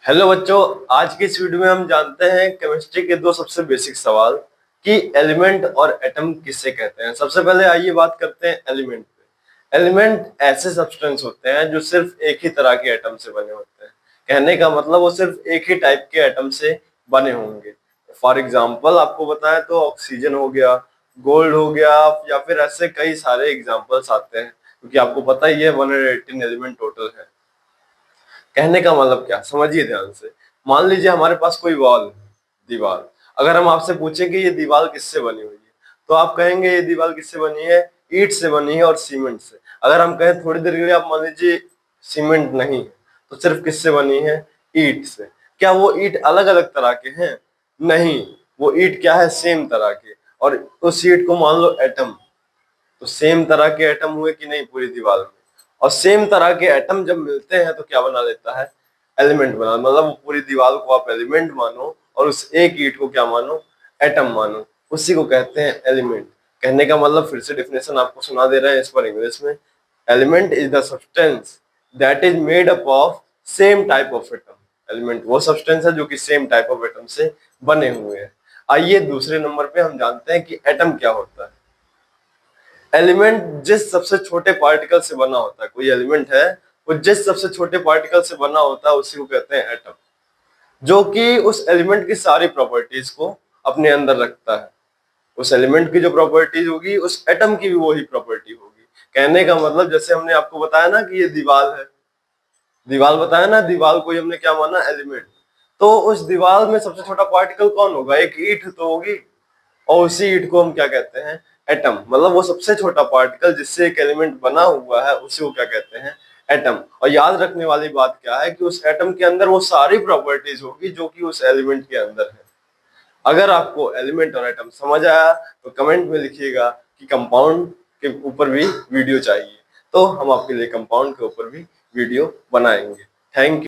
Hello बच्चों, आज की इस वीडियो में हम जानते हैं केमिस्ट्री के दो सबसे बेसिक सवाल कि एलिमेंट और एटम किससे कहते हैं। सबसे पहले आइए बात करते हैं एलिमेंट पे। एलिमेंट ऐसे सब्सटेंस होते हैं जो सिर्फ एक ही तरह के एटम से बने होते हैं। कहने का मतलब वो सिर्फ एक ही टाइप के एटम से बने होंगे। फॉर एग्जाम्पल आपको बताएं तो ऑक्सीजन हो गया, गोल्ड हो गया, या फिर ऐसे कई सारे एग्जाम्पल्स आते हैं, क्योंकि आपको पता ही है 118 एलिमेंट टोटल है। कहने का मतलब क्या, समझिए ध्यान से। मान लीजिए हमारे पास कोई वॉल, दीवार। अगर हम आपसे पूछें कि ये दीवार किससे बनी हुई है, तो आप कहेंगे ये दीवार किससे बनी है, ईंट से बनी है और सीमेंट से। अगर हम कहें थोड़ी देर के लिए, आप मान लीजिए सीमेंट नहीं है, तो सिर्फ किससे बनी है, ईंट से। क्या वो ईंट अलग अलग तरह के हैं? नहीं, वो ईंट क्या है, सेम तरह के। और उस ईंट को मान लो एटम, तो सेम तरह के एटम हुए कि नहीं पूरी दीवार में। और सेम तरह के एटम जब मिलते हैं तो क्या बना लेता है, एलिमेंट बना। मतलब वो पूरी दीवार को आप एलिमेंट मानो और उस एक ईंट को क्या मानो, एटम मानो। उसी को कहते हैं एलिमेंट। कहने का मतलब फिर से डेफिनेशन आपको सुना दे रहे हैं इस पर इंग्लिश में। Element is the substance that is made up of same type of atom. Element वो सब्सटेंस है जो कि सेम टाइप ऑफ एटम से बने हुए हैं। आइए दूसरे नंबर पे हम जानते हैं कि एटम क्या होता है। एलिमेंट जिस सबसे छोटे पार्टिकल से बना होता है, कोई एलिमेंट है वो जिस सबसे छोटे पार्टिकल से बना होता है उसी को कहते हैं एटम, जो कि उस एलिमेंट की सारी प्रॉपर्टीज को अपने अंदर रखता है। उस एलिमेंट की जो प्रॉपर्टीज होगी उस एटम की भी वही प्रॉपर्टी होगी। कहने का मतलब जैसे हमने आपको बताया ना कि ये दीवार है, दीवार बताया ना, दीवार को ही हमने क्या माना, एलिमेंट। तो उस दीवार में सबसे छोटा पार्टिकल कौन होगा, एक ईंट तो होगी। और उसी ईंट को हम क्या कहते हैं, एटम। मतलब वो सबसे छोटा पार्टिकल जिससे एक एलिमेंट बना हुआ है उसी को क्या कहते हैं, एटम। और याद रखने वाली बात क्या है कि उस एटम के अंदर वो सारी प्रॉपर्टीज होगी जो कि उस एलिमेंट के अंदर है। अगर आपको एलिमेंट और एटम समझ आया तो कमेंट में लिखिएगा कि कंपाउंड के ऊपर भी वीडियो चाहिए, तो हम आपके लिए कंपाउंड के ऊपर भी वीडियो बनाएंगे। Thank you.